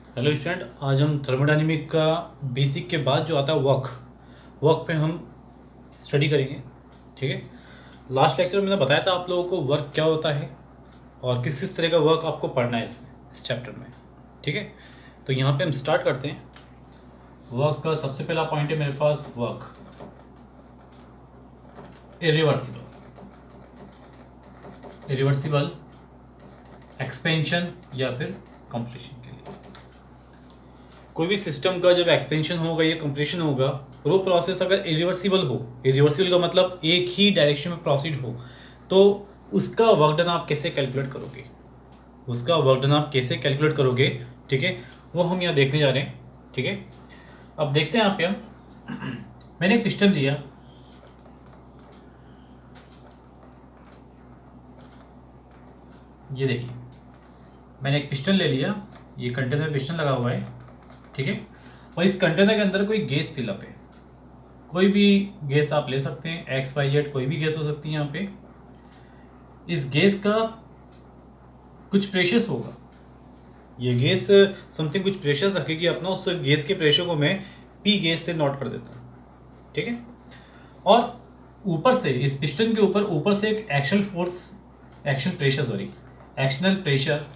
Hello student, आज हम thermodynamic का बेसिक के बाद जो आता है वर्क पे हम स्टडी करेंगे। ठीक है। लास्ट लेक्चर में मैंने बताया था आप लोगों को वर्क क्या होता है और किस किस तरह का वर्क आपको पढ़ना है इस चैप्टर में। ठीक है। तो यहाँ पे हम स्टार्ट करते हैं। वर्क का सबसे पहला पॉइंट है मेरे पास, वर्क इरिवर्सिबल एक्सपेंशन या फिर कंप्लीशन के लिए। कोई भी सिस्टम का जब एक्सपेंशन होगा या कंप्लीशन होगा और वो प्रोसेस अगर इरिवर्सिबल हो, इरिवर्सिबल का मतलब एक ही डायरेक्शन में प्रोसीड हो, तो उसका वर्क डन आप कैसे कैलकुलेट करोगे, ठीक है, वो हम यहाँ देखने जा रहे हैं। ठीक है। अब देखते हैं यहाँ पे हम मैंने एक पिस्टन लिया, ये देखिए मैंने एक पिस्टन ले लिया, ये कंटेनर पिस्टन लगा हुआ है। ठीक है। और इस कंटेनर के अंदर कोई गैस फिलअप है, कोई भी गैस आप ले सकते हैं, XYZ कोई भी गैस हो सकती है। यहाँ पे इस गैस का कुछ प्रेशर होगा, ये गैस समथिंग कुछ प्रेशर रखेगी अपना, उस गैस के प्रेशर को मैं P गैस से नोट कर देता हूँ। ठीक है। और ऊपर से इस पिस्टन के ऊपर से एक एक्शनल प्रेशर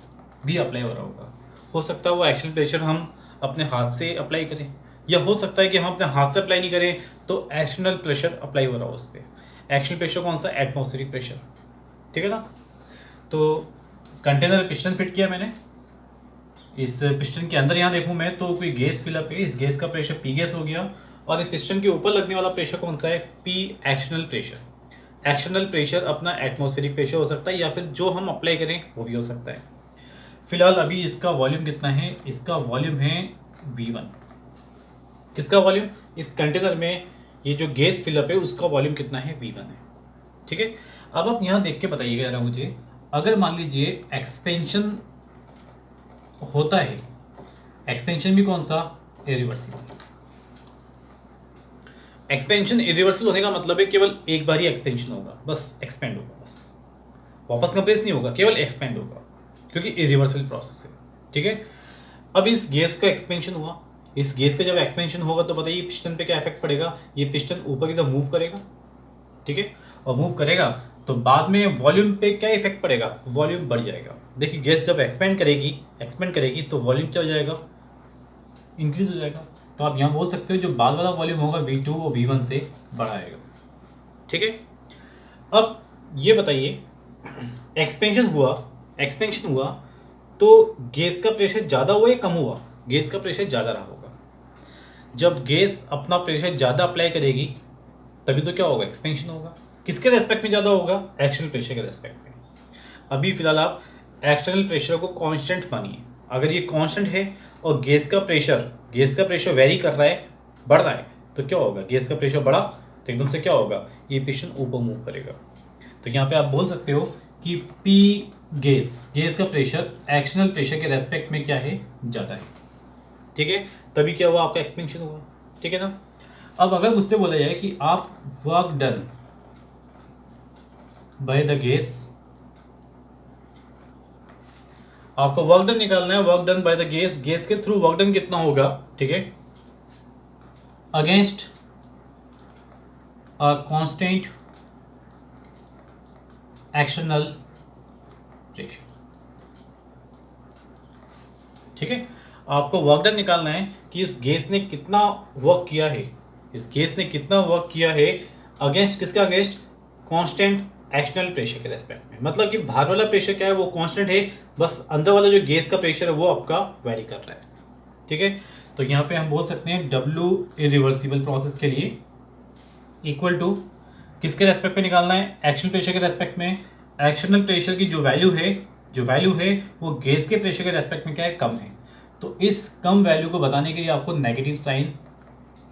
भी अप्लाई हो रहा होगा। हो सकता है वो एक्शनल प्रेशर हम अपने हाथ से अप्लाई करें, या हो सकता है कि हम अपने हाथ से अप्लाई नहीं करें तो एक्शनल प्रेशर अप्लाई हो रहा हो उस पर। एक्शनल प्रेशर कौन सा? Atmospheric pressure. ठीक है ना। तो कंटेनर पिस्टन फिट किया मैंने, इस पिस्टन के अंदर यहाँ देखूँ मैं तो कोई गैस फिलअप है, इस गैस का प्रेशर P गैस हो गया। और इस पिस्टन के ऊपर लगने वाला प्रेशर कौन सा है? P external pressure. External pressure अपना एटमॉस्फेरिक प्रेशर हो सकता है या फिर जो हम अप्लाई करें वो भी हो सकता है। फिलहाल अभी इसका वॉल्यूम कितना है? इसका वॉल्यूम है V1। किसका वॉल्यूम? इस कंटेनर में ये जो गैस फिलअप है उसका वॉल्यूम कितना है? V1 है। ठीक है। अब आप यहाँ देख के बताइएगा जरा मुझे, अगर मान लीजिए एक्सपेंशन होता है, एक्सपेंशन भी कौन सा? इरिवर्सिबल। एक्सपेंशन इरिवर्सिबल होने का मतलब है केवल एक बार ही एक्सपेंशन होगा, बस एक्सपेंड होगा, बस वापस कंप्रेस नहीं होगा, केवल एक्सपेंड होगा, क्योंकि इरिवर्सिबल प्रोसेस है। ठीक है। अब इस गैस का एक्सपेंशन हुआ, इस गैस का जब एक्सपेंशन होगा तो बताइए पिस्टन पे क्या इफेक्ट पड़ेगा? ये पिस्टन ऊपर की तरफ मूव करेगा। ठीक है। और मूव करेगा तो बाद में वॉल्यूम पे क्या इफेक्ट पड़ेगा? वॉल्यूम बढ़ जाएगा। देखिए गैस जब एक्सपेंड करेगी तो वॉल्यूम क्या हो जाएगा? इंक्रीज हो जाएगा। तो आप यहाँ बोल सकते हो जो बाद वाला वॉल्यूम होगा V2 वो V1 से बढ़ाएगा। ठीक है। अब ये बताइए एक्सपेंशन हुआ तो गैस का प्रेशर ज़्यादा हुआ या कम हुआ? गैस का प्रेशर ज़्यादा रहा होगा। जब गैस अपना प्रेशर ज़्यादा अप्लाई करेगी तभी तो क्या होगा? एक्सपेंशन होगा। किसके रेस्पेक्ट में ज़्यादा होगा? एक्सटर्नल प्रेशर के रेस्पेक्ट में। अभी फिलहाल आप एक्सटर्नल प्रेशर को कांस्टेंट मानिए। अगर ये कांस्टेंट है और गैस का प्रेशर वेरी कर रहा है, बढ़ रहा है, तो क्या होगा? गैस का प्रेशर बढ़ा तो एकदम से क्या होगा? ये पिस्टन ऊपर मूव करेगा। तो यहाँ पे आप बोल सकते हो कि P गैस का प्रेशर एक्सटर्नल प्रेशर के रेस्पेक्ट में क्या है? ज़्यादा है। ठीक है। तभी क्या हुआ? आपका एक्सपेंशन हुआ। ठीक है ना। अब अगर मुझसे बोला जाए कि आप work done by the gas, आपको वर्क डन निकालना है, work done by the gas के थ्रू वर्क डन कितना होगा? ठीक है। Against a constant external pressure. ठीक है। आपको वर्क डन निकालना है कि इस गैस ने कितना वर्क किया है, अगेंस्ट किसका? अगेंस्ट कांस्टेंट एक्सटर्नल प्रेशर के रेस्पेक्ट में। मतलब कि बाहर वाला प्रेशर क्या है? वो कांस्टेंट है, बस अंदर वाला जो गैस का प्रेशर है वो आपका वेरी कर रहा है। ठीक है। तो यहाँ पे हम बोल सकते हैं W इरिवर्सिबल प्रोसेस के लिए इक्वल टू किसके रेस्पेक्ट में निकालना है? एक्शनल प्रेशर के रेस्पेक्ट में। एक्शनल प्रेशर की जो वैल्यू है वो गैस के प्रेशर के रेस्पेक्ट में क्या है? कम है। तो इस कम वैल्यू को बताने के लिए आपको नेगेटिव साइन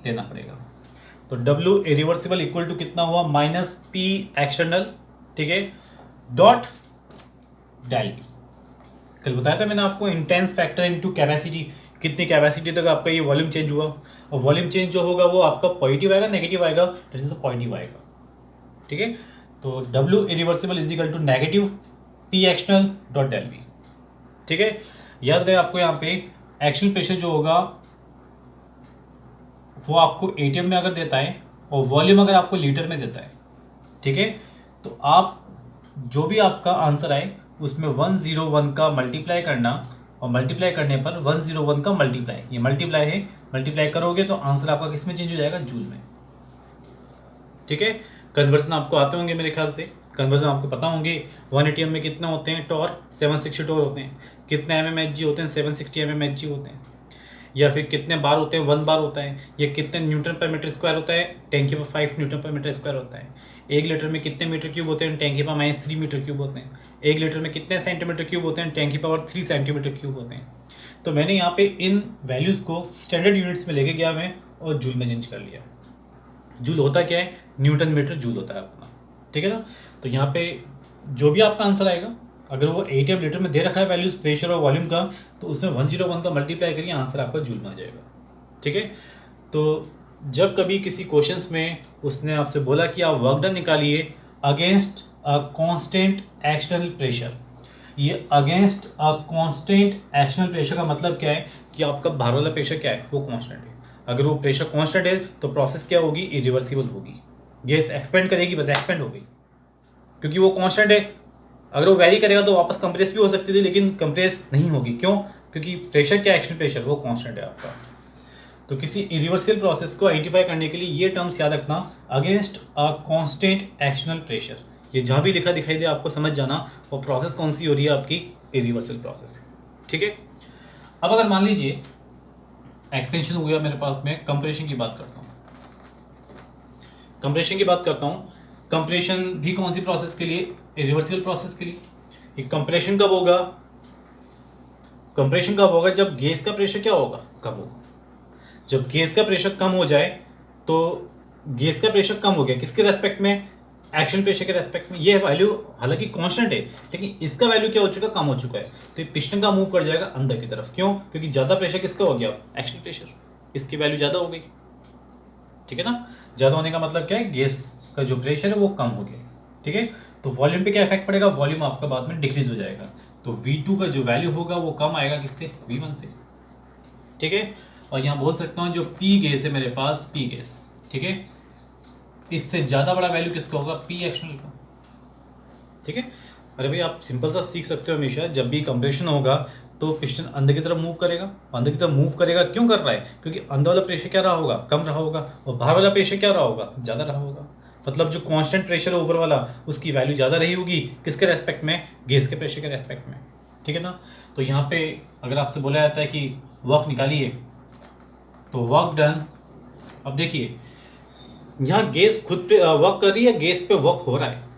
लेना पड़ेगा। तो W इरिवर्सिबल इक्वल टू कितना हुआ? -P external. ठीक है। Dot del V। कल बताया था मैंने आपको इंटेंस फैक्टर इनटू कैपेसिटी, कितनी कैपेसिटी तक आपका ये वॉल्यूम चेंज हुआ, और वॉल्यूम चेंज जो होगा वो आपका पॉजिटिव आएगा नेगेटिव आएगा? दैट इज पॉजिटिव आएगा। ठीक है। तो W irreversible is equal to negative P external dot del V। ठीक है। याद रहे आपको यहाँ पे एक्शनल प्रेशर जो होगा वो आपको एटीएम में अगर देता है और वॉल्यूम अगर आपको लीटर में देता है, ठीक है, तो आप जो भी आपका आंसर आए उसमें 101 का मल्टीप्लाई करना, और मल्टीप्लाई करने पर 101 का मल्टीप्लाई, ये मल्टीप्लाई है, मल्टीप्लाई करोगे तो आंसर आपका किस में चेंज हो जाएगा, जूल में। ठीक है, कन्वर्जन आपको आते होंगे मेरे ख्याल से, कन्वर्जन आपको पता होंगे। 1 एटीएम में कितना होते हैं टॉर, 760 टॉर होते हैं। कितने एमएमएचजी होते हैं, 760 एमएमएचजी होते हैं। या फिर कितने बार होते हैं, 1 बार होता है। या कितने न्यूटन पर मीटर स्क्वायर होता है, 10⁵ न्यूटन पर मीटर स्क्वायर होता है। 1 लीटर में कितने मीटर क्यूब होते हैं, 10⁻³ मीटर क्यूब होते हैं। 1 लीटर में कितने सेंटीमीटर क्यूब होते हैं, 10⁻³ सेंटीमीटर क्यूब होते हैं। तो मैंने यहाँ पे इन वैल्यूज़ को स्टैंडर्ड यूनिट्स में लेके गया मैं और जूल में चेंज कर लिया। जूल होता क्या है, न्यूटन मीटर जूल होता है अपना, ठीक है ना। तो यहाँ पे जो भी आपका आंसर आएगा, अगर वो एटीएम लीटर में दे रखा है वैल्यूज प्रेशर और वॉल्यूम का, तो उसमें 101 का मल्टीप्लाई करिए, आंसर आपका जूल में आ जाएगा। ठीक है, तो जब कभी किसी क्वेश्चंस में उसने आपसे बोला कि आप वर्क डन निकालिए against a constant external pressure, ये against a constant external pressure का मतलब क्या है कि आपका बाहर वाला प्रेशर क्या है, वो कांस्टेंट है। अगर वो प्रेशर कांस्टेंट है तो प्रोसेस क्या होगी, इरिवर्सिबल होगी। गैस एक्सपेंड करेगी, बस एक्सपेंड हो गई, क्योंकि वो कांस्टेंट है। अगर वो वैरी करेगा तो वापस कंप्रेस भी हो सकती थी, लेकिन कंप्रेस नहीं होगी। क्यों, क्योंकि प्रेशर क्या, एक्शन प्रेशर, वो कांस्टेंट है आपका। तो किसी इरिवर्सिबल प्रोसेस को आइडेंटिफाई करने के लिए ये टर्म्स याद रखना, against a constant external pressure. ये जहाँ भी लिखा दिखाई दे आपको समझ जाना वो प्रोसेस कौन सी हो रही है, आपकी इरिवर्सिबल प्रोसेस। ठीक है, अब अगर मान लीजिए एक्सपेंशन हो गया मेरे पास में, कंप्रेशन की बात करता हूँ। कंप्रेशन की बात करता हूँ, कंप्रेशन भी कौन सी प्रोसेस के लिए, इरिवर्सिबल प्रोसेस के लिए। ये कंप्रेशन कब होगा, कंप्रेशन कब होगा, जब गैस का प्रेशर क्या होगा, कब होगा, जब गैस का प्रेशर कम हो जाए। तो गैस का प्रेशर कम हो गया किसके रेस्पेक्ट में, एक्शन प्रेशर के रेस्पेक्ट में। ये वैल्यू हालांकि कांस्टेंट है, लेकिन इसका वैल्यू क्या हो चुका, कम हो चुका है। तो ये पिस्टन का मूव कर जाएगा अंदर की तरफ। क्यों, क्योंकि ज्यादा प्रेशर किसका हो गया, एक्शन प्रेशर, इसकी वैल्यू ज्यादा हो गई। ठीक है ना, ज्यादा होने का मतलब क्या है, गैस का जो प्रेशर है वो कम हो गया। ठीक है, तो वॉल्यूम पे क्या इफेक्ट पड़ेगा, वॉल्यूम आपका बाद में डिक्रीज हो जाएगा। तो V2 का जो वैल्यू होगा वो कम आएगा किससे, V1 से। ठीक है, और यहाँ बोल सकता हूँ जो P गैस है मेरे पास, P गैस, ठीक है, इससे ज्यादा बड़ा वैल्यू किसका होगा, P एक्शनल का। ठीक है, अरे भाई आप सिंपल सा सीख सकते हो हमेशा, जब भी कंप्रेशन होगा तो पिस्टन अंदर की तरफ मूव करेगा। अंदर की तरफ मूव करेगा, क्यों कर रहा है, क्योंकि अंदर वाला प्रेशर क्या रहा होगा, कम रहा होगा, और बाहर वाला प्रेशर क्या रहा होगा, ज़्यादा रहा होगा। मतलब जो कांस्टेंट प्रेशर है ऊपर वाला, उसकी वैल्यू ज़्यादा रही होगी किसके रेस्पेक्ट में, गैस के प्रेशर के रेस्पेक्ट में। ठीक है ना, तो यहाँ पे अगर आपसे बोला जाता है कि वर्क निकालिए, तो वर्क डन, अब देखिए यहाँ गैस खुद पे वर्क कर रही है, गैस पे वर्क हो रहा है।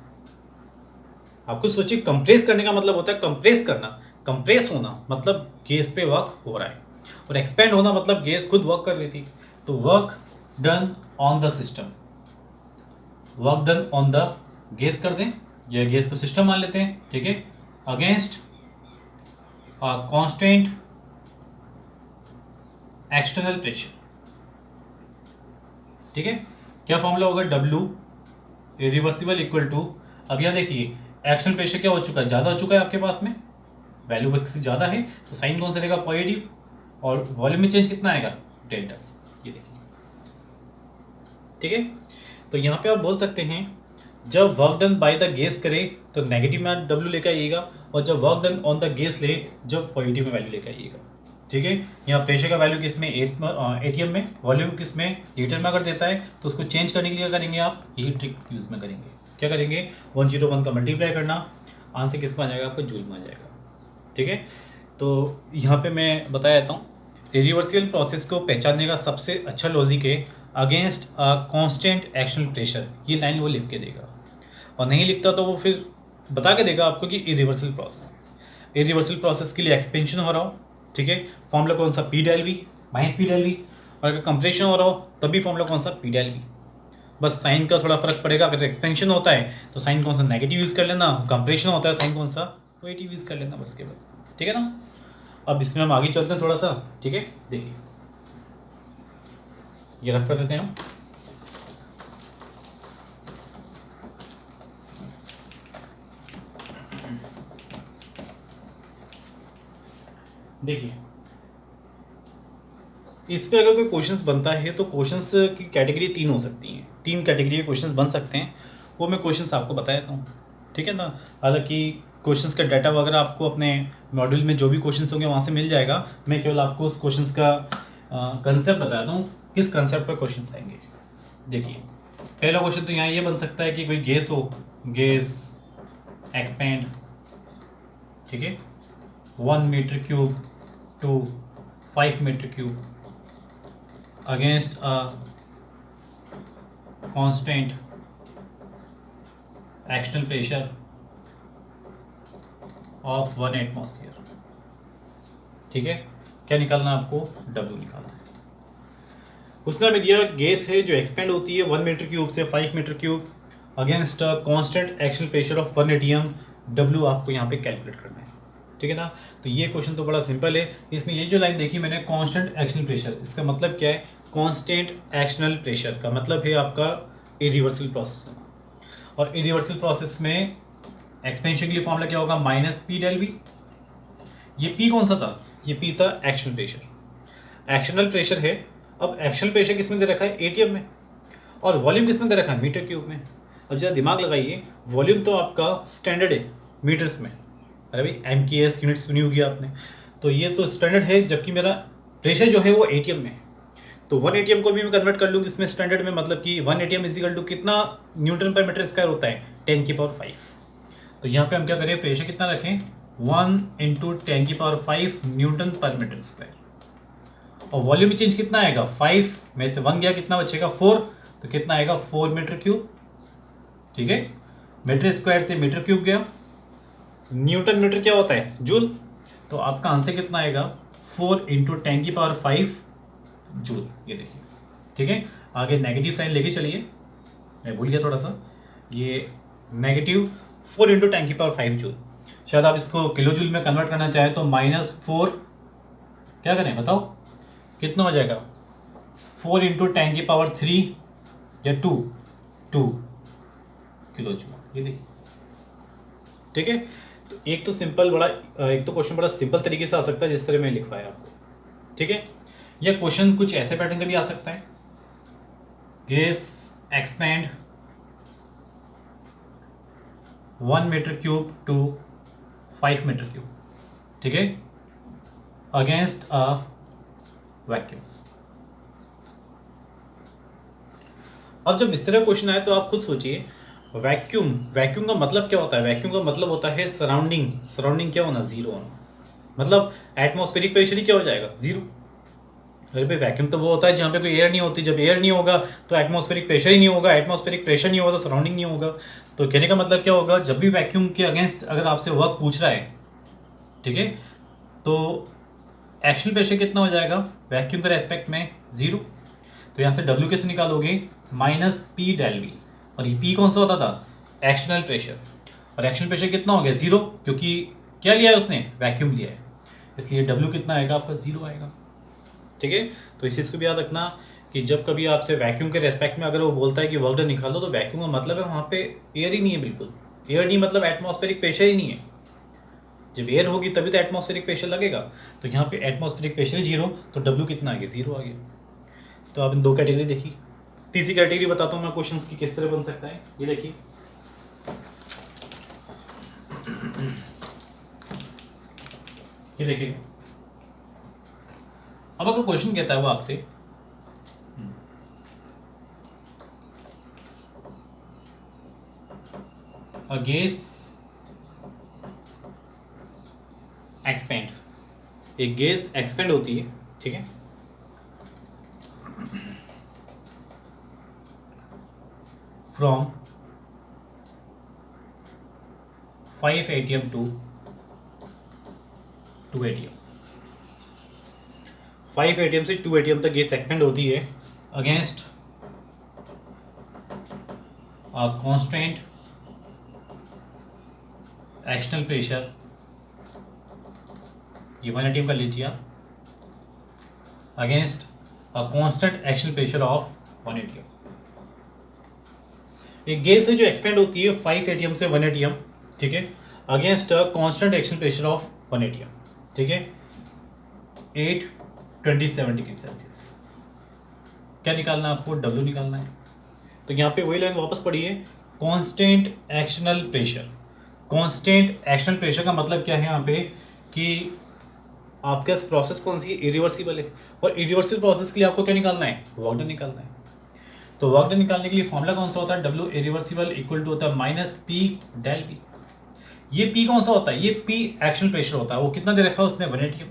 आपको सोचिए, कंप्रेस करने का मतलब होता है कंप्रेस करना, कंप्रेस होना मतलब गैस पे वर्क हो रहा है, और एक्सपेंड होना मतलब गैस खुद वर्क कर रही थी। तो work done on the system, work done on the gas कर दें, या गैस को सिस्टम मान लेते हैं। ठीक है, अगेंस्ट कांस्टेंट एक्सटर्नल प्रेशर। ठीक है, क्या फॉर्मूला होगा, W इरिवर्सिबल इक्वल टू, अब यहाँ देखिए एक्सटर्नल प्रेशर क्या हो चुका है, ज़्यादा हो चुका है आपके पास में, वैल्यू बस ज़्यादा है, तो साइन कौन सा रहेगा, पॉजिटिव, और वॉल्यूम में चेंज कितना आएगा, डेल्टा। ये देखिए, ठीक है, तो यहाँ पे आप बोल सकते हैं जब work done by the gas करे तो नेगेटिव में W लेकर आइएगा, और जब work done on the gas ले जब पॉजिटिव में वैल्यू लेकर आइएगा। ठीक है, यहाँ प्रेशर का वैल्यू किस में, एटीएम में, वॉल्यूम किस में, लीटर में अगर देता है तो उसको चेंज करने के लिए क्या करेंगे आप, यही ट्रिक यूज़ में करेंगे। क्या करेंगे, 101 का मल्टीप्लाई करना, आंसर किस में आ जाएगा, आपको जूल में आ जाएगा। ठीक है, तो यहाँ पे मैं बता देता हूँ, इरिवर्सिबल प्रोसेस को पहचानने का सबसे अच्छा लॉजिक है against a constant external pressure. ये लाइन वो लिख के देगा, और नहीं लिखता तो वो फिर बता के देगा आपको कि इरिवर्सिबल प्रोसेस, इरिवर्सिबल प्रोसेस के लिए एक्सपेंशन हो रहा हो, ठीक है, फॉर्मूला कौन सा, P del V minus P del V, और अगर कंप्रेशन हो रहा हो तभी फॉर्मूला कौन सा, P del V। बस साइन का थोड़ा फर्क पड़ेगा, अगर एक्सपेंशन होता है तो साइन कौन सा, नेगेटिव यूज़ कर लेना, कंप्रेशन होता है साइन कौन सा, पॉजिटिव यूज़ कर लेना, बस केवल। ठीक है ना, अब इसमें हम आगे चलते हैं थोड़ा सा। ठीक है, देखिए ये रफ कर देते हैं हम। देखिए इस पे अगर कोई क्वेश्चंस बनता है तो क्वेश्चंस की कैटेगरी 3 हो सकती हैं, 3 कैटेगरी के क्वेश्चंस बन सकते हैं, वो मैं क्वेश्चंस आपको बता देता हूँ, ठीक है ना। हालांकि क्वेश्चंस का डाटा वगैरह आपको अपने मॉड्यूल में जो भी क्वेश्चंस होंगे वहाँ से मिल जाएगा, मैं केवल आपको उस क्वेश्चंस का कंसेप्ट बताता हूँ, किस कंसेप्ट पर क्वेश्चंस आएंगे। देखिए पहला क्वेश्चन तो यहाँ ये बन सकता है कि कोई गैस हो, गैस एक्सपेंड, ठीक है, 1 metre cube to 5 metre cube against a constant external pressure of 1 atmosphere, ठीक है। क्या निकालना है आपको? W निकालना है। उसने हमें दिया गैस है जो एक्सपेंड होती है 1 मीटर क्यूब से 5 metre cube against a constant external pressure of 1 atm, W आपको यहाँ पे कैलकुलेट करना है, ठीक है ना। तो ये क्वेश्चन तो बड़ा सिंपल है। इसमें ये जो लाइन देखी मैंने कांस्टेंट एक्शनल प्रेशर, इसका मतलब क्या है? कांस्टेंट एक्शनल प्रेशर का मतलब है आपका इरिवर्सल प्रोसेस होना, और इरिवर्सल प्रोसेस में एक्सपेंशन के लिए फॉर्मूला क्या होगा? -P del V। ये P कौन सा था? ये P था एक्शनल प्रेशर। एक्शनल प्रेशर है, अब एक्शनल प्रेशर किस में दे रखा है? एटीएम में, और वॉल्यूम किस में दे रखा है? मीटर क्यूब में। अब जरा दिमाग लगाइए, वॉल्यूम तो आपका स्टैंडर्ड है मीटर्स में, अरे भाई MKS यूनिट सुनी होगी आपने, तो ये तो स्टैंडर्ड है, जबकि मेरा प्रेशर जो है वो एटीएम में है। तो 1 atm को भी मैं कन्वर्ट कर लूँगी इसमें स्टैंडर्ड में, मतलब कि 1 atm इज इक्वल टू कितना न्यूटन पर मीटर स्क्वायर होता है? 10⁵। तो यहाँ पे हम क्या करें? प्रेशर कितना रखें? 1 × 10⁵ न्यूटन पर मीटर स्क्वायर, और वॉल्यूम चेंज कितना आएगा? 5 में से 1 गया, कितना बचेगा? 4, तो कितना आएगा? 4 मीटर क्यूब, ठीक है। मीटर स्क्वायर से मीटर क्यूब गया, न्यूटन मीटर क्या होता है? जूल। तो आपका आंसर कितना आएगा? 4 × 10⁵ जूल, ये देखिए, ठीक है। आगे नेगेटिव साइन लेके चलिए, मैं भूल गया थोड़ा सा, ये -4 × 10⁵ जूल। शायद आप इसको किलो जूल में कन्वर्ट करना चाहें तो -4 क्या करें बताओ, कितना हो जाएगा? 4 × 10⁵ या 2 किलो जूल, ये देखिए, ठीक है। तो एक तो क्वेश्चन बड़ा सिंपल तरीके से आ सकता है जिस तरह मैं लिखवाया आपको, ठीक है। यह क्वेश्चन कुछ ऐसे पैटर्न का भी आ सकता है, gas expand 1 metre cube to 5 metre cube, ठीक है, अगेंस्ट अ वैक्यूम। अब जब इस तरह क्वेश्चन आए तो आप खुद सोचिए, वैक्यूम का मतलब क्या होता है? वैक्यूम का मतलब होता है सराउंडिंग क्या होना? जीरो होना। मतलब एटमॉस्फेरिक प्रेशर ही क्या हो जाएगा? जीरो। अरे भाई वैक्यूम तो वो होता है जहाँ पे कोई एयर नहीं होती, जब एयर नहीं होगा तो एटमॉस्फेरिक प्रेशर ही नहीं होगा, एटमॉस्फेरिक प्रेशर नहीं होगा तो सराउंडिंग नहीं होगा। तो कहने का मतलब क्या होगा? जब भी वैक्यूम के अगेंस्ट अगर आपसे वर्क पूछ रहा है, ठीक है, तो एक्शनल प्रेशर कितना हो जाएगा वैक्यूम के रेस्पेक्ट में? जीरो। तो यहाँ से W कैसे निकालोगे? -P del V, और ये P कौन सा होता था? एक्शनल प्रेशर, और एक्शनल प्रेशर कितना हो गया? जीरो, क्योंकि क्या लिया है उसने? वैक्यूम लिया है, इसलिए W कितना आएगा आपका? जीरो आएगा, ठीक है। तो इस चीज़ को भी याद रखना कि जब कभी आपसे वैक्यूम के रेस्पेक्ट में अगर वो बोलता है कि वर्क डन निकालो, तो वैक्यूम का मतलब है वहाँ पे एयर ही नहीं है, बिल्कुल एयर नहीं, मतलब एटमॉस्फेरिक प्रेशर ही नहीं है। जब एयर होगी तभी तो एटमॉस्फेरिक प्रेशर लगेगा, तो यहाँ पे एटमॉस्फेरिक प्रेशर ही जीरो, तो W कितना आ गया? जीरो आ गया। तो आप इन दो कैटेगरी देखी। तीसरी कैटेगरी बताता हूँ मैं क्वेश्चंस की किस तरह बन सकता है, ये देखिए। ये देखिए, अब अगर क्वेश्चन कहता है वो आपसे अ गैस एक्सपेंड, एक गैस एक्सपेंड होती है, ठीक है, from 5 atm to 2 atm। 5 atm से 2 atm तक गैस एक्सपेंड होती है अगेंस्ट कांस्टेंट एक्शनल प्रेशर, ये 1 atm का लीजिए आप, against a constant external pressure of 1 atm। एक गैस है जो एक्सपेंड होती है 5 atm से 1 atm, ठीक है, against a constant external pressure of 1 atm, ठीक है, 8 27 डिग्री सेल्सियस। क्या निकालना है आपको? डब्ल्यू निकालना है। तो यहाँ पे वही लाइन वापस पढ़िए, constant external pressure. Constant external pressure का मतलब क्या है यहाँ पे कि आपके पास प्रोसेस कौन सी है? इरिवर्सिबल है, और इरिवर्सिबल प्रोसेस के लिए आपको क्या निकालना है? वर्क डन निकालना है। तो वर्क डन निकालने के लिए फॉर्मूला कौन सा होता है? डब्ल्यू इरिवर्सिबल इक्वल टू होता है माइनस पी डेल पी। ये पी कौन सा होता है? ये पी एक्शनल प्रेशर होता है। वो कितना दे रखा है उसने? 1 एटीएम।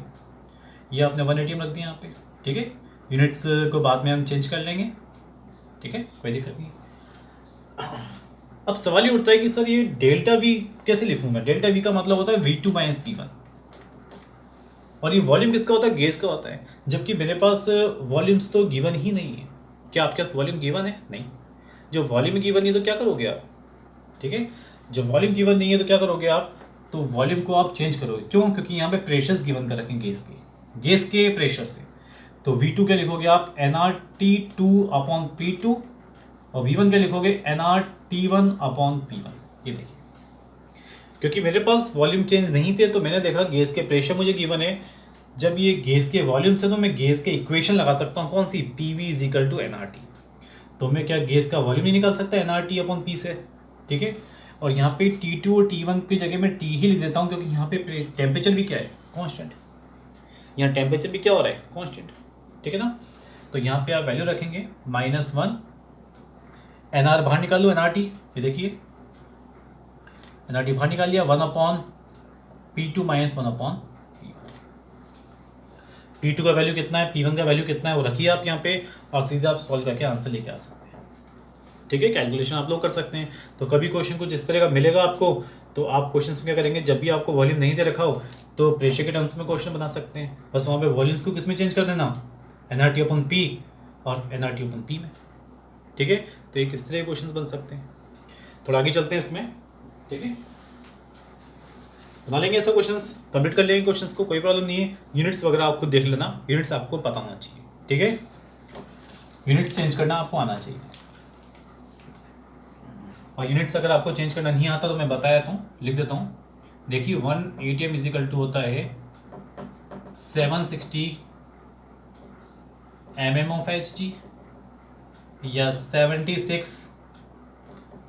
ये आपने 1 एटीएम रख दिया यहाँ पे, ठीक है। यूनिट्स को बाद में हम चेंज कर लेंगे, ठीक है, कोई दिक्कत नहीं। अब सवाल ये उठता है कि सर ये डेल्टा वी कैसे लिखूंगा? डेल्टा वी का मतलब होता है V2 माइनस P1, और ये वॉल्यूम किसका होता है? गैस का होता है। जबकि मेरे पास वॉल्यूम्स तो गिवन ही नहीं है। क्या आपके पास वॉल्यूम गिवन है? नहीं। जो वॉल्यूम गिवन नहीं तो क्या करोगे आप? ठीक है, जो वॉल्यूम गिवन नहीं है तो क्या करोगे आप? तो वॉल्यूम को आप चेंज करोगे। क्यों? क्योंकि यहाँ पे प्रेशर्स गिवन कर रखें गैस के प्रेशर से। तो V2 क्या लिखोगे आप? nRT2/P2, और V1 क्या लिखोगे? nRT1/P1। ये देखिए, क्योंकि मेरे पास वॉल्यूम चेंज नहीं थे तो मैंने देखा गैस के प्रेशर मुझे गिवन है। जब ये गैस के वॉल्यूम से तो मैं गैस के इक्वेशन लगा सकता हूँ, कौन सी? PV = nRT। तो मैं क्या गैस का वॉल्यूम नहीं निकाल सकता nRT/P से? ठीक है, और यहाँ पे T2 और T1 की जगह मैं T ही लिख देता हूँ, क्योंकि यहाँ पे टेम्परेचर भी क्या है? कॉन्स्टेंट। यहाँ टेम्परेचर भी क्या हो रहा है? कॉन्स्टेंट, ठीक है ना। तो यहाँ पे आप वैल्यू रखेंगे -1, NR बाहर निकाल लो, nRT, ये देखिए nRT बाहर निकाल लिया, 1/P2 माइनस 1/P1। P2 का वैल्यू कितना है, P1 का वैल्यू कितना है, वो रखिए आप यहाँ पे, और सीधे आप सॉल्व करके आंसर लेके आ सकते हैं। ठीक है, कैलकुलेशन आप लोग कर सकते हैं। तो कभी क्वेश्चन कुछ इस तरह का मिलेगा आपको, तो आप क्वेश्चन में क्या करेंगे? जब भी आपको वॉल्यूम नहीं दे रखा हो तो प्रेशर के टर्म्स में क्वेश्चन बना सकते हैं। बस वहाँ पे वॉल्यूम्स को किस में चेंज कर देना? nRT/P और nRT/P में। ठीक है, तो ये किस तरह के क्वेश्चन बन सकते हैं। थोड़ा आगे चलते हैं इसमें, ठीक है, बना लेंगे ऐसा क्वेश्चंस, कंप्लीट कर लेंगे क्वेश्चंस को, कोई प्रॉब्लम नहीं है। यूनिट्स वगैरह आप खुद देख लेना, यूनिट्स आपको पता होना चाहिए, ठीक है, यूनिट्स चेंज करना आपको आना चाहिए। और यूनिट्स अगर आपको चेंज करना नहीं आता तो मैं बता देता हूँ, लिख देता हूँ। देखिए 1 ATM = होता है 760 mm of HG या 76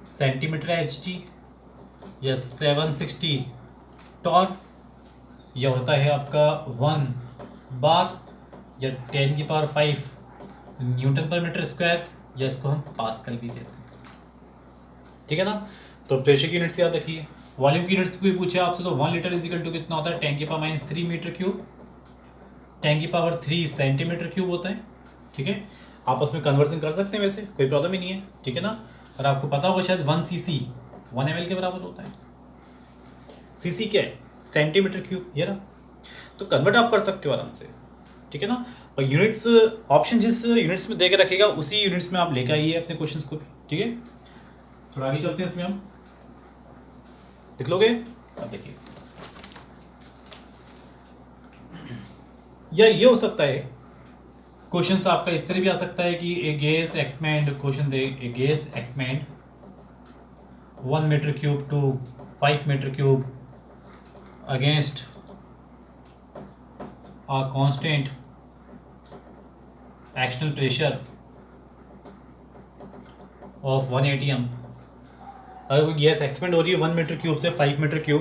सेंटीमीटर HG या 760 टॉर्क, यह होता है आपका 1 बार या 10⁵ Nm/m², या इसको हम पास्कल भी कहते हैं। ठीक है ना। तो प्रेशर की यूनिट्स याद रखिए। वॉल्यूम की यूनिट्स भी पूछे आपसे तो 1 लीटर = कितना होता है? 10⁻³ m³, 10⁻³ सेंटीमीटर³ होता है। ठीक है, आपस में कन्वर्जन कर सकते हैं, वैसे कोई प्रॉब्लम ही नहीं है। ठीक है ना, और आपको पता होगा शायद 1 cc 1 ml के बराबर होता है। cc क्या है? सेंटीमीटर³, ये रहा। तो कन्वर्ट आप कर सकते हो आराम से, ठीक है ना। और यूनिट्स ऑप्शन जिस यूनिट्स में दे के रखेगा उसी यूनिट्स में आप लेकर आइए अपने क्वेश्चंस को भी, ठीक है। थोड़ा आगे चलते हैं, इसमें हम लिख लोगे। अब देखिए, या ये हो सकता है क्वेश्चन आपका इस तरह भी आ सकता है कि a gas expand, question the a gas expand 1 m³ to 5 m³ against a constant external pressure of 1 atm। अगर कोई गैस एक्सपेंड हो रही है 1 m³ से 5 m³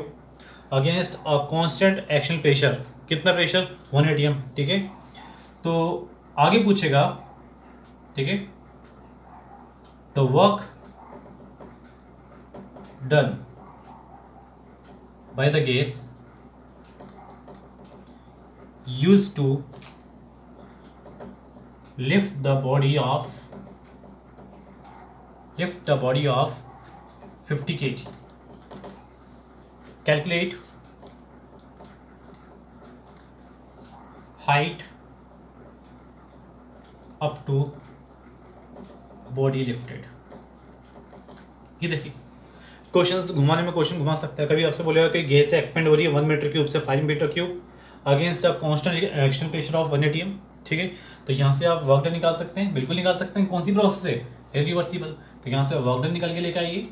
against a constant external pressure, कितना प्रेशर? 1 atm। ठीक है, तो आगे पूछेगा, ठीक है, the work done by the gas used to lift the body of 50 kg। Calculate height up to body lifted। ये देखिए, क्वेश्चंस घुमाने में क्वेश्चन घुमा सकता है। कभी आपसे बोलेगा कि गैस एक्सपेंड हो रही है 1 m³ से 5 m³ against a constant external pressure of 1 atm। ठीक है, तो यहाँ से आप वर्क डन निकाल सकते हैं, बिल्कुल निकाल सकते हैं। कौन सी प्रोसेस है? इरिवर्सिबल। तो यहाँ से वर्क डन निकाल के लेकर आइए,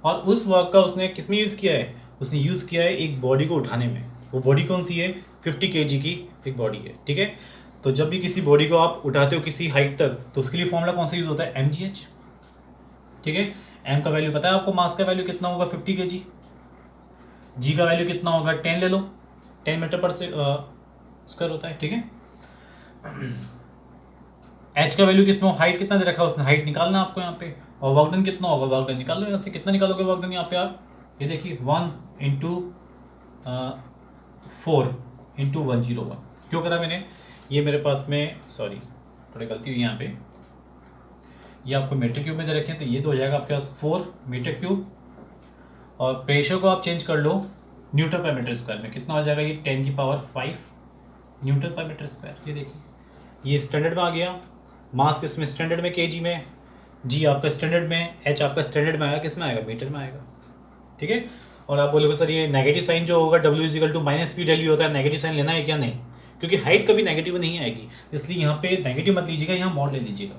और उस वर्क का उसने किस में यूज़ किया है? उसने यूज़ किया है एक बॉडी को उठाने में। वो बॉडी कौन सी है? 50 kg की एक बॉडी है। ठीक है, तो जब भी किसी बॉडी को आप उठाते हो किसी हाइट तक, तो उसके लिए फॉर्मूला कौन सा यूज होता है, mgh। ठीक है, m का वैल्यू पता है आपको, मास का वैल्यू कितना होगा 50 kg, g का वैल्यू कितना होगा 10 ले लो, 10 मीटर पर स्क्वायर होता है। ठीक है, h का वैल्यू किसमें, हाइट कितना दे रखा है उसने, हाइट निकालना आपको यहाँ पे, और वर्क डन कितना होगा, वर्क डन निकाल लो यहाँ से, कितना निकालोगे वर्क डन यहाँ पे आप, ये देखिए 1 इंटू 4 इंटू 101। क्यों करा मैंने, ये मेरे पास में सॉरी थोड़ी गलती हुई यहाँ पे, ये आपको मीटर क्यूब में दे रखे हैं, तो ये तो हो जाएगा आपके पास 4 मीटर क्यूब, और प्रेशर को आप चेंज कर लो न्यूटन पर मीटर स्क्वायर में, कितना हो जाएगा ये 10 की पावर 5 न्यूटन पर मीटर स्क्वायर। ये देखिए, ये स्टैंडर्ड में आ गया, मास किस में, स्टैंडर्ड में केजी में, जी आपका स्टैंडर्ड में, एच आपका स्टैंडर्ड में आएगा, किस में आएगा, मीटर में आएगा। ठीक है, और आप बोलोगे सर ये नेगेटिव साइन जो होगा W equal to minus P del होता है, नेगेटिव साइन लेना है क्या, नहीं, क्योंकि हाइट कभी नेगेटिव नहीं आएगी, इसलिए यहाँ पे नेगेटिव मत लीजिएगा, यहाँ मॉड ले लीजिएगा।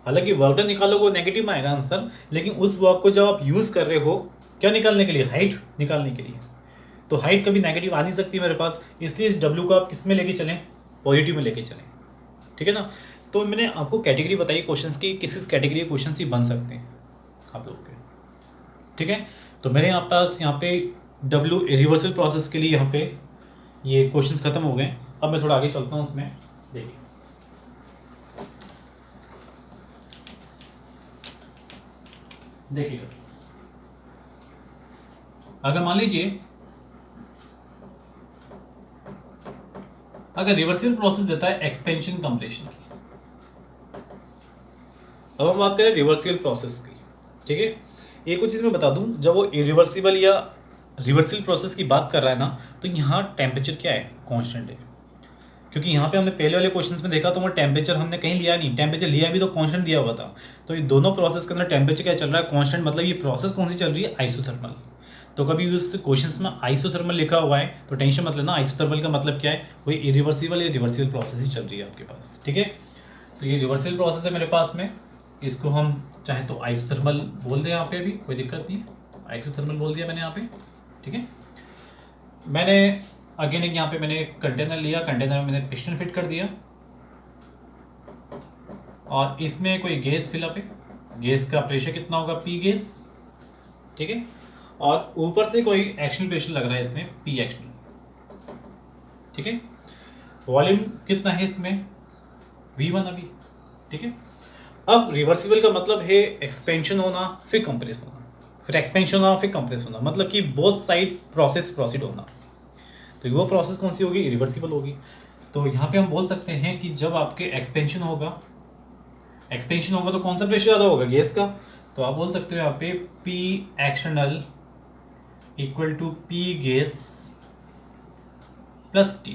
हालांकि वर्क डन निकालोगे वो नेगेटिव में आएगा आंसर, लेकिन उस वर्क को जब आप यूज कर रहे हो क्या निकालने के लिए, हाइट निकालने के लिए, तो हाइट कभी नेगेटिव आ नहीं सकती मेरे पास, इसलिए इस W को आप किस में लेके चलें, पॉजिटिव में लेके चलें। ठीक है ना, तो मैंने आपको कैटेगरी बताई क्वेश्चंस की, किस कैटेगरी के क्वेश्चंस ही बन सकते हैं आप लोगों के। ठीक है, तो मेरे यहाँ पास यहाँ पे W रिवर्सल प्रोसेस के लिए यहाँ पे ये क्वेश्चंस खत्म हो गए। अब मैं थोड़ा आगे चलता हूँ उसमें, देखिए देखिए अगर मान लीजिए अगर रिवर्सिबल प्रोसेस देता है एक्सपेंशन कंप्रेशन की, अब हम बात करें रिवर्सिबल प्रोसेस की। ठीक है, एक कुछ चीज़ मैं बता दूं, जब वो इरिवर्सिबल या रिवर्सिबल प्रोसेस की बात कर रहा है ना, तो यहाँ टेम्परेचर क्या है, कांस्टेंट है, क्योंकि यहाँ पे हमने पहले वाले क्वेश्चंस में देखा तो वो टेम्परेचर हमने कहीं लिया नहीं, टेम्परेचर लिया भी तो कांस्टेंट दिया हुआ था। तो ये दोनों प्रोसेस के अंदर टेम्परेचर क्या चल रहा है, कांस्टेंट, मतलब ये प्रोसेस कौन सी चल रही है, आइसोथर्मल। तो कभी उस क्वेश्चंस में आइसोथर्मल लिखा हुआ है तो टेंशन मत लेना, आइसोथर्मल का मतलब क्या है, कोई इरिवर्सिबल या रिवर्सिबल प्रोसेस ही चल रही है आपके पास। ठीक है, तो ये रिवर्सिबल प्रोसेस है मेरे पास में, इसको हम चाहे तो आइसोथर्मल बोल दें, यहाँ पे भी कोई दिक्कत नहीं, आइसोथर्मल बोल दिया मैंने यहाँ पे। ठीक है, मैंने अगेन एक यहाँ पे मैंने कंटेनर लिया, कंटेनर में मैंने पिस्टन फिट कर दिया, और इसमें कोई गैस फिलअप है, गैस का प्रेशर कितना होगा, पी गैस। ठीक है, और ऊपर से कोई एक्शनल प्रेशर लग रहा है इसमें, पी एक्शनल। ठीक है, वॉल्यूम कितना है इसमें, V1 अभी। ठीक है, अब रिवर्सिबल का मतलब है एक्सपेंशन होना फिर कंप्रेस होना, फिर एक्सपेंशन होना फिर कंप्रेस होना, मतलब कि बोथ साइड प्रोसेस प्रोसीड होना। तो वो प्रोसेस कौन सी होगी, रिवर्सिबल होगी। तो यहाँ पे हम बोल सकते हैं कि जब आपके एक्सपेंशन होगा तो कौन सा प्रेशर ज़्यादा होगा, गैस का। तो आप बोल सकते हो यहाँ पे P external equal to P gas plus T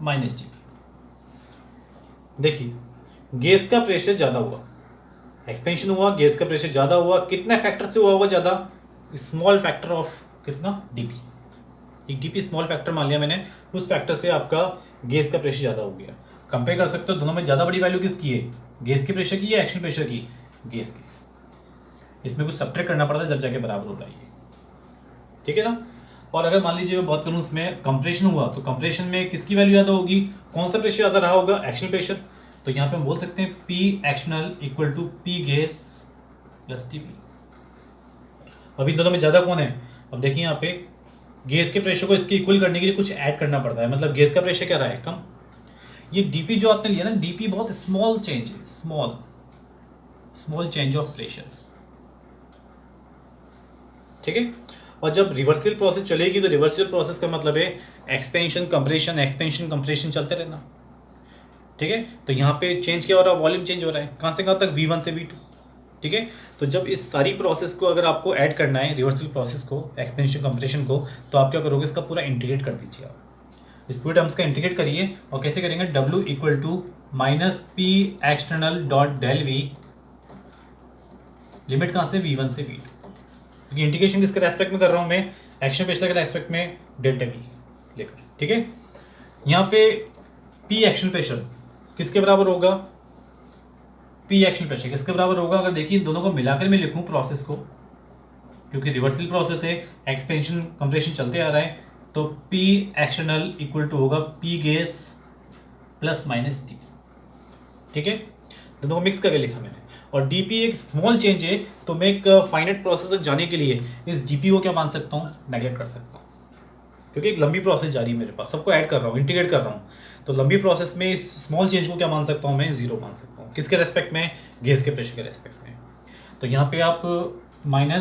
minus T। देखिए, गैस का प्रेशर ज़्यादा हुआ, एक्सपेंशन हुआ, गैस का प्रेशर ज़्यादा हुआ, कितने फैक्टर से हुआ होगा ज़्यादा, स्मॉल फैक्टर ऑफ कितना, dp, एक dp स्मॉल फैक्टर मान लिया मैंने, उस फैक्टर से आपका गैस का प्रेशर ज़्यादा हो गया। कंपेयर कर सकते हो दोनों में ज़्यादा बड़ी वैल्यू किसकी है, गैस के प्रेशर की या एक्शन प्रेशर की, गैस की। इसमें कुछ सब्ट्रैक्ट करना पड़ता है जब जाके बराबर हो रहा है। ठीक है ना, और अगर मान लीजिए मैं बात करूँ उसमें कंप्रेशन हुआ, तो कंप्रेशन में किसकी वैल्यू ज़्यादा होगी, कौन सा प्रेशर ज़्यादा रहा होगा, एक्शन प्रेशर। तो यहाँ पे हम बोल सकते हैं P external equal to P gas plus TP। अब इन दोनों में ज़्यादा कौन है, अब देखिए यहाँ पे गैस के प्रेशर को इसके इक्वल करने के लिए कुछ ऐड करना पड़ता है, मतलब गैस का प्रेशर क्या रहा है, कम। ये DP जो आपने लिया ना, DP बहुत स्मॉल चेंज है, स्मॉल चेंज ऑफ प्रेशर। ठीक है, और जब रिवर्सिबल प्रोसेस चलेगी तो रिवर्सिबल प्रोसेस का मतलब है एक्सपेंशन कंप्रेशन चलते रहना। ठीक है, तो यहाँ पे चेंज क्या हो रहा है, वॉल्यूम चेंज हो रहा है, कहाँ से कहाँ तक, V1 से V2। ठीक है, तो जब इस सारी प्रोसेस को अगर आपको ऐड करना है, रिवर्सिबल प्रोसेस को, एक्सपेंशन कंप्रेशन को, तो आप क्या करोगे, इसका पूरा इंटीग्रेट कर दीजिए। आप इस पूरे टर्म्स का इंटीग्रेट करिए, और कैसे करेंगे, W equal to minus P external dot del V, limit कहाँ से, V1 से V2, क्योंकि इंटीग्रेशन किसके रेस्पेक्ट में कर रहा हूँ मैं, एक्शन प्रेशर के रेस्पेक्ट में डेल्टा V लेकर। ठीक है, यहाँ पे P एक्शन प्रेशर किसके बराबर होगा, P एक्शन प्रेशर किसके बराबर होगा, अगर देखिए दोनों को मिलाकर मैं लिखूं प्रोसेस को, क्योंकि रिवर्सिबल प्रोसेस है, एक्सपेंशन कंप्रेशन चलते आ रहा है, तो P एक्शनल इक्वल टू होगा P gas plus minus D, ठीक है, दोनों को मिक्स करके लिखा मैंने। और डीपी एक स्मॉल चेंज है, तो मैं एक फाइनाइट प्रोसेस तक जाने के लिए इस डीपी को क्या मान सकता हूँ, नेगलेक्ट कर सकता हूँ, क्योंकि एक लंबी प्रोसेस जा रही है मेरे पास, सबको ऐड कर रहा हूँ, इंटीग्रेट कर रहा हूँ। तो लंबी प्रोसेस में इस स्मॉल चेंज को क्या मान सकता हूँ, मैं जीरो मान सकता हूँ। किसके रेस्पेक्ट में, गैस के प्रेशर के रेस्पेक्ट में। तो यहाँ पे आप माइनस